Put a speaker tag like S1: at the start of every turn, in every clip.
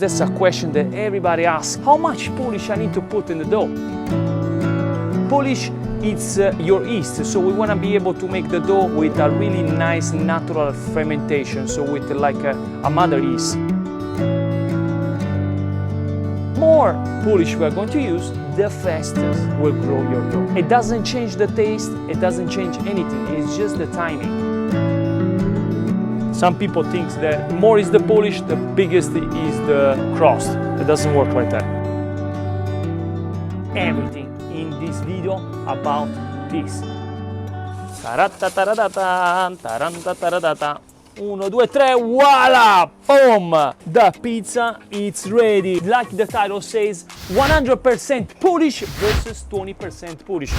S1: That's a question that everybody asks. How much polish I need to put in the dough? Polish, it's your yeast, so we want to be able to make the dough with a really nice natural fermentation, so with like a mother yeast. More polish we are going to use, the faster will grow your dough. It doesn't change the taste, it doesn't change anything, it's just the timing. Some people think that more is the polish, the biggest is the crust. It doesn't work like that. Everything in this video about this. Uno, due, tre, voila! Boom! The pizza, it's ready. Like the title says, 100% Polish versus 20% Polish.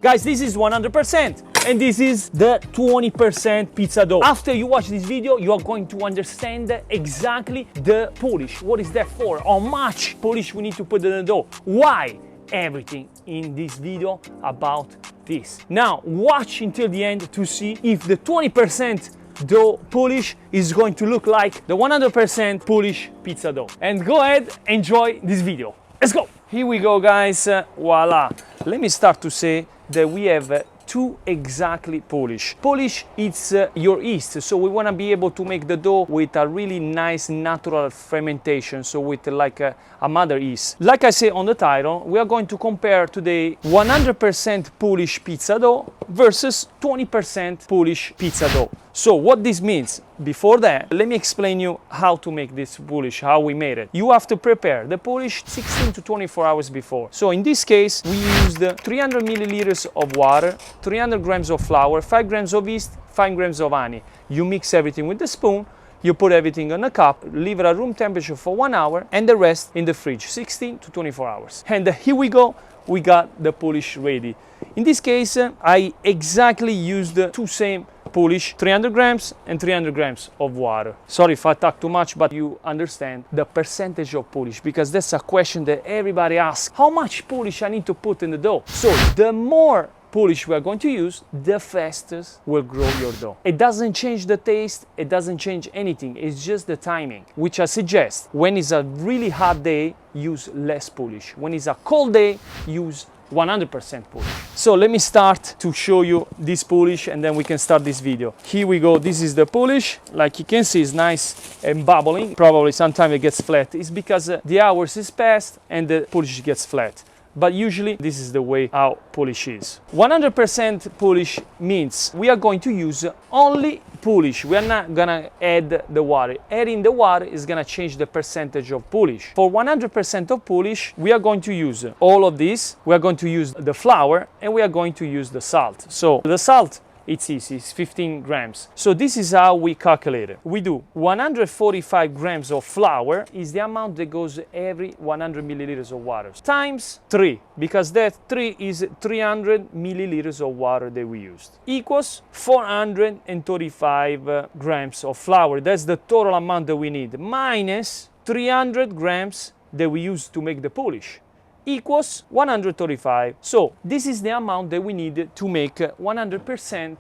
S1: Guys, this is 100%. And this is the 20% pizza dough. After you watch this video, you are going to understand exactly the polish. What is that for? How much polish we need to put in the dough? Why? Everything in this video about this. Now, watch until the end to see if the 20% dough polish is going to look like the 100% Polish pizza dough. And go ahead, enjoy this video. Let's go. Here we go, guys. Voila. Let me start to say that we have two exactly polish. Polish, it's your yeast, so we want to be able to make the dough with a really nice natural fermentation, so with like a mother yeast. Like I say on the title, we are going to compare today 100% Polish pizza dough versus 20% Polish pizza dough. So what this means, before that, let me explain you how to make this polish, how we made it. You have to prepare the polish 16 to 24 hours before. So in this case, we used 300 milliliters of water, 300 grams of flour, 5 grams of yeast, 5 grams of honey. You mix everything with the spoon, you put everything in a cup, leave it at room temperature for 1 hour, and the rest in the fridge, 16 to 24 hours. And here we go, we got the polish ready. In this case, I exactly used the two same polish, 300 grams and 300 grams of water. Sorry if I talk too much, but you understand the percentage of polish, because that's a question that everybody asks. How much polish I need to put in the dough? So the more polish we are going to use, the fastest will grow your dough. It doesn't change the taste, it doesn't change anything, it's just the timing, which I suggest. When it's a really hot day, use less polish. When it's a cold day, use 100% polish. So let me start to show you this polish and then we can start this video. Here we go, this is the polish. Like you can see, it's nice and bubbling. Probably sometimes it gets flat. It's because the hours is passed and the polish gets flat. But usually this is the way how polish is. 100% polish means we are going to use only polish. We are not gonna add the water. Adding the water is gonna change the percentage of polish. For 100% of polish, we are going to use all of this. We are going to use the flour and we are going to use the salt. So the salt, it's easy, it's 15 grams. So this is how we calculate it. We do 145 grams of flour is the amount that goes every 100 milliliters of water, times 3, because that 3 is 300 milliliters of water that we used, equals 435 grams of flour. That's the total amount that we need, minus 300 grams that we used to make the polish, equals 135. So this is the amount that we need to make 100%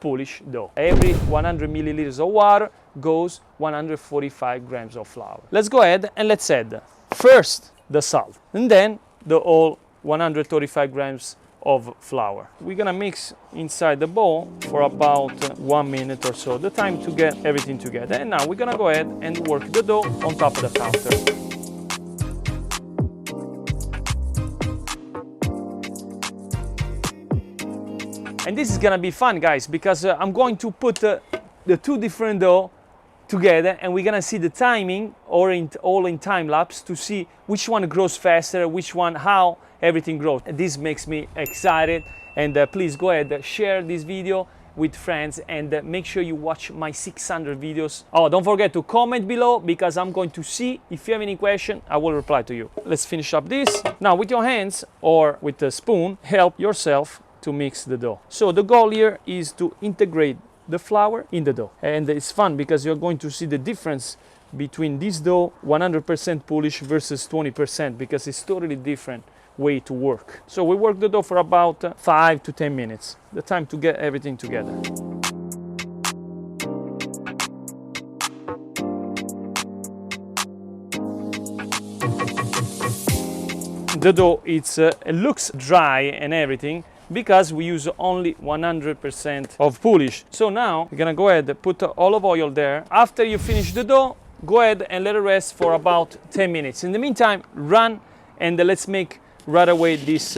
S1: Polish dough. Every 100 milliliters of water goes 145 grams of flour. Let's go ahead and let's add first the salt and then the whole 135 grams of flour. We're gonna mix inside the bowl for about 1 minute or so, the time to get everything together. And now we're gonna go ahead and work the dough on top of the counter. And this is gonna be fun, guys, because I'm going to put the two different dough together and we're gonna see the timing all in time lapse to see which one grows faster, which one, how everything grows. This makes me excited, and please go ahead, share this video with friends and make sure you watch my 600 videos. Oh, don't forget to comment below because I'm going to see if you have any question, I will reply to you. Let's finish up this. Now with your hands or with a spoon, help yourself to mix the dough. So the goal here is to integrate the flour in the dough. And it's fun because you're going to see the difference between this dough, 100% Polish versus 20%, because it's totally different way to work. So we work the dough for about 5 to 10 minutes, the time to get everything together. the dough it looks dry and everything because we use only 100% of Polish. So now we're gonna go ahead and put olive oil there. After you finish the dough, go ahead and let it rest for about 10 minutes. In the meantime, run and let's make right away this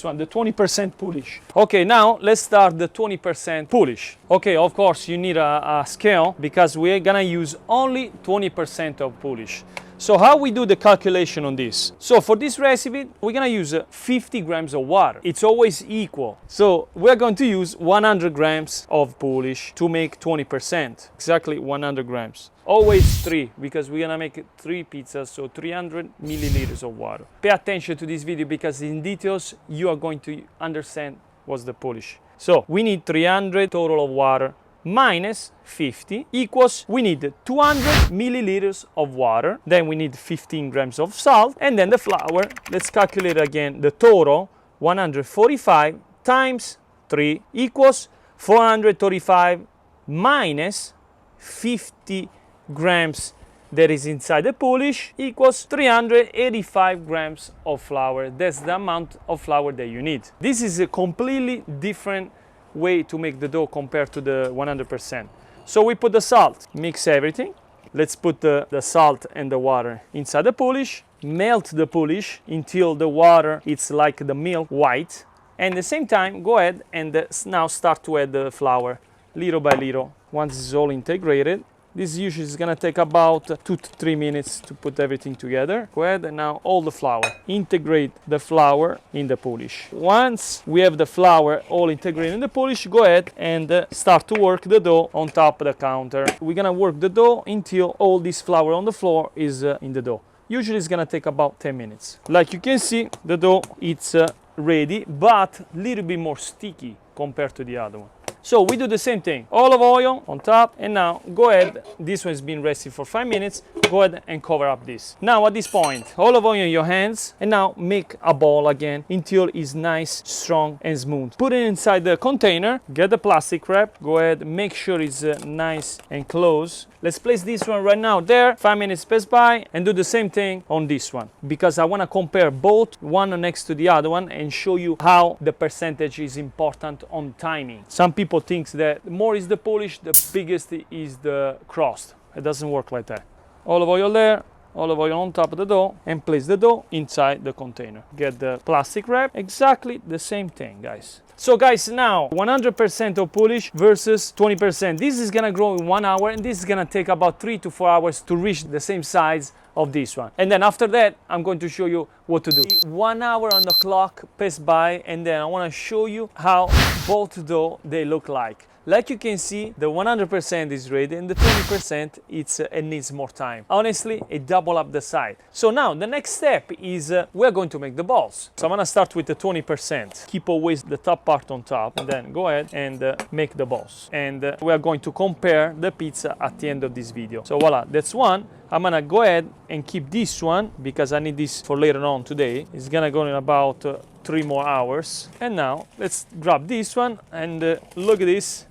S1: one, the 20% Polish. Okay, now let's start the 20% Polish. Okay, of course you need a scale because we're gonna use only 20% of Polish. So how we do the calculation on this? So for this recipe, we're gonna use 50 grams of water. It's always equal. So we're going to use 100 grams of Polish to make 20%, exactly 100 grams. Always 3, because we're gonna make 3 pizzas, so 300 milliliters of water. Pay attention to this video because in details, you are going to understand what's the Polish. So we need 300 total of water minus 50 equals, we need 200 milliliters of water, then we need 15 grams of salt, and then the flour. Let's calculate again the total. 145 times 3 equals 435 minus 50 grams that is inside the Polish equals 385 grams of flour. That's the amount of flour that you need. This is a completely different way to make the dough compared to the 100%. So we put the salt, mix everything. Let's put the salt and the water inside the Polish, melt the Polish until the water it's like the milk white, and at the same time go ahead and now start to add the flour little by little. Once it's all integrated, this usually is gonna take about 2 to 3 minutes to put everything together. Go ahead and now all the flour. Integrate the flour in the Polish. Once we have the flour all integrated in the Polish, go ahead and start to work the dough on top of the counter. We're gonna work the dough until all this flour on the floor is in the dough. Usually it's gonna take about 10 minutes. Like you can see, the dough it's ready, but a little bit more sticky compared to the other one. So we do the same thing, olive oil on top, and now go ahead, this one's been resting for 5 minutes, go ahead and cover up this. Now at this point, olive oil in your hands, and now make a ball again until it's nice, strong and smooth. Put it inside the container, get the plastic wrap, go ahead, make sure it's nice and close. Let's place this one right now there, 5 minutes pass by, and do the same thing on this one, because I want to compare both one next to the other one and show you how the percentage is important on timing. Some people think that the more is the Polish, the biggest is the crust. It doesn't work like that. Olive oil there, olive oil on top of the dough, and place the dough inside the container. Get the plastic wrap, exactly the same thing, guys. So guys, now 100% of Polish versus 20%. This is gonna grow in 1 hour, and this is gonna take about 3 to 4 hours to reach the same size of this one. And then after that, I'm going to show you what to do. 1 hour on the clock passed by, and then I wanna show you how both dough they look like. Like you can see, the 100% is ready and the 20% it needs more time. Honestly, it double up the side. So now the next step is we're going to make the balls. So I'm gonna start with the 20%. Keep always the top part on top, and then go ahead and make the balls. And we are going to compare the pizza at the end of this video. So voila, that's one. I'm gonna go ahead and keep this one because I need this for later on today. It's gonna go in about 3 more hours. And now let's grab this one and look at this.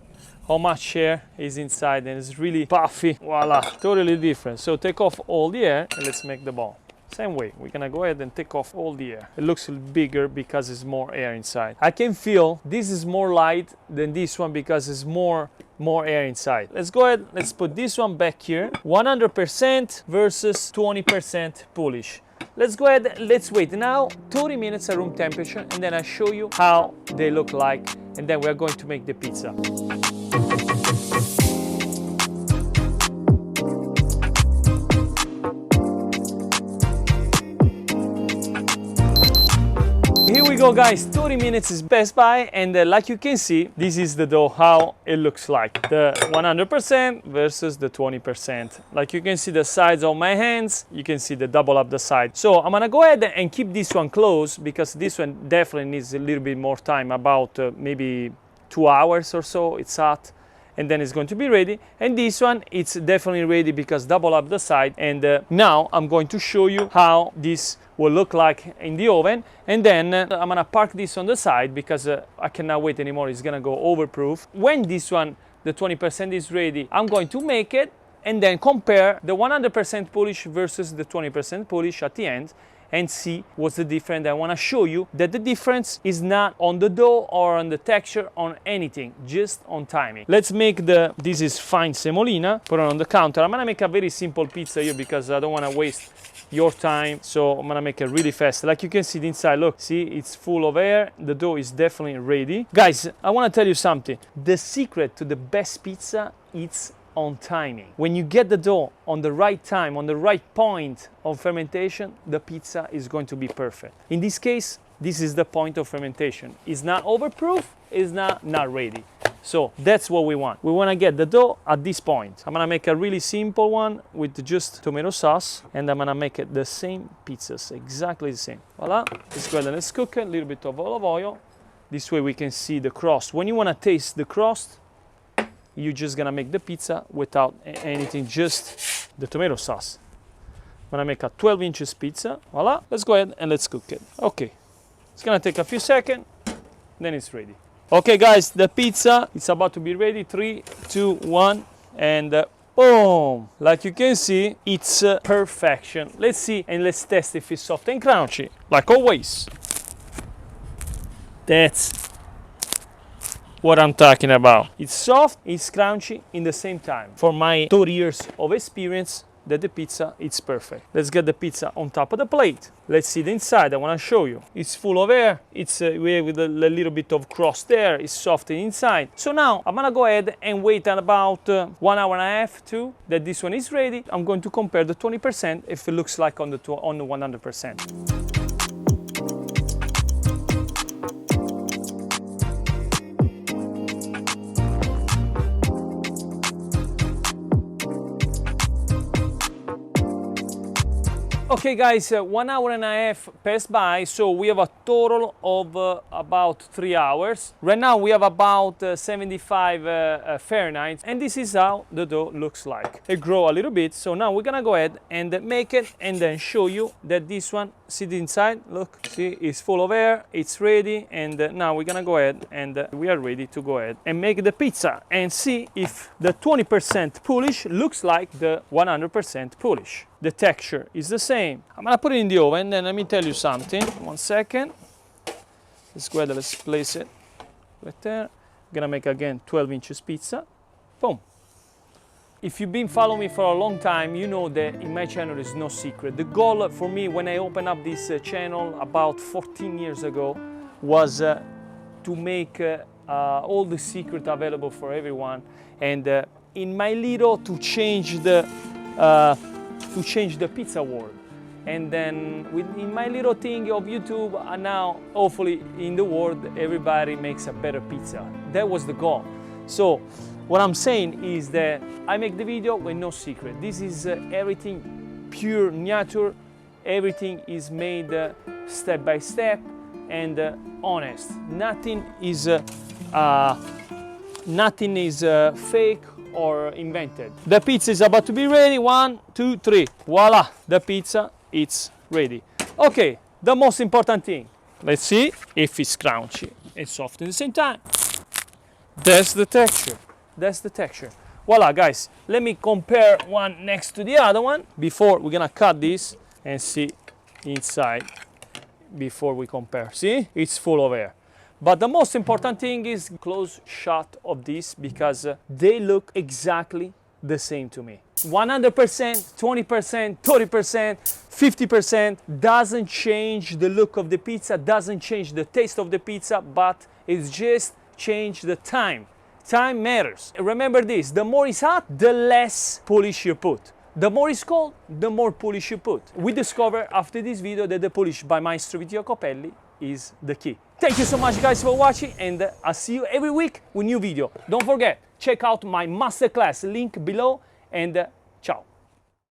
S1: How much air is inside, and it's really puffy. Voila, totally different. So take off all the air and let's make the ball. Same way, we're gonna go ahead and take off all the air. It looks bigger because there's more air inside. I can feel this is more light than this one because there's more air inside. Let's go ahead, let's put this one back here. 100% versus 20% Polish. Let's go ahead, let's wait now 30 minutes at room temperature, and then I show you how they look like, and then we're going to make the pizza. Here we go, guys, 30 minutes is passed by, and like you can see, this is the dough, how it looks like. The 100% versus the 20%. Like you can see the sides of my hands, you can see the double up the side. So I'm gonna go ahead and keep this one closed because this one definitely needs a little bit more time, about maybe 2 hours or so. It's hot, and then it's going to be ready. And this one, it's definitely ready because double up the side. And now I'm going to show you how this will look like in the oven, and then I'm gonna park this on the side because I cannot wait anymore. It's gonna go overproof. When this one, the 20% is ready, I'm going to make it and then compare the 100% Polish versus the 20% Polish at the end, and see what's the difference. I want to show you that the difference is not on the dough or on the texture, on anything, just on timing. Let's make this is fine semolina, put it on the counter. I'm gonna make a very simple pizza here because I don't want to waste your time, so I'm gonna make it really fast. Like you can see the inside, look, see, it's full of air. The dough is definitely ready. Guys, I want to tell you something. The secret to the best pizza is on timing. When you get the dough on the right time, on the right point of fermentation, the pizza is going to be perfect. In this case, this is the point of fermentation. It's not overproof, it's not ready. So that's what we want. We want to get the dough at this point. I'm gonna make a really simple one with just tomato sauce, and I'm gonna make it the same pizzas, exactly the same. Voila. Let's go ahead and let's cook it. A little bit of olive oil. This way we can see the crust. When you want to taste the crust, you're just gonna make the pizza without anything, just the tomato sauce. I'm gonna make a 12 inches pizza. Voila. Let's go ahead and let's cook it. Okay. It's gonna take a few seconds, then it's ready. Okay guys, the pizza is about to be ready. 3, 2, 1, and boom! Like you can see, it's perfection. Let's see and let's test if it's soft and crunchy, like always. That's what I'm talking about. It's soft, it's crunchy in the same time. For my 30 years of experience, that the pizza is perfect. Let's get the pizza on top of the plate. Let's see the inside. I want to show you. It's full of air. It's with a little bit of crust there. It's soft inside. So now I'm gonna go ahead and wait about 1 hour and a half, 2, that this one is ready. I'm going to compare the 20% if it looks like on the 100%. Okay guys, 1 hour and a half passed by, so we have a total of about 3 hours. Right now we have about 75 Fahrenheit, and this is how the dough looks like. It grow a little bit, so now we're gonna go ahead and make it and then show you that this one, see the inside, look, see, it's full of air, it's ready, and now we're gonna go ahead and we are ready to go ahead and make the pizza and see if the 20% Polish looks like the 100% Polish. The texture is the same. I'm gonna put it in the oven, then let me tell you something. 1 second. Let's go ahead and let's place it right there. I'm gonna make again 12 inches pizza. Boom. If you've been following me for a long time, you know that in my channel is no secret. The goal for me when I opened up this channel about 14 years ago was to make all the secret available for everyone, and in my little to change the pizza world. And then in my little thing of YouTube, now hopefully in the world everybody makes a better pizza. That was the goal. So what I'm saying is that I make the video with no secret. This is everything pure nature. Everything is made step by step and honest. Nothing is fake or invented. The pizza is about to be ready. 1, 2, 3. Voila, the pizza it's ready. Okay, the most important thing. Let's see if it's crunchy and soft at the same time. That's the texture. That's the texture. Voila, guys. Let me compare one next to the other one before we're gonna cut this and see inside before we compare. See, it's full of air. But the most important thing is close shot of this because they look exactly the same to me. 100%, 20%, 30%, 50% doesn't change the look of the pizza, doesn't change the taste of the pizza, but it's just change the time. Time matters. Remember this, the more it's hot, the less polish you put. The more it's cold, the more polish you put. We discovered after this video that the polish by Maestro Vittorio Copelli is the key. Thank you so much guys for watching, and I'll see you every week with new video. Don't forget, check out my masterclass link below, and ciao.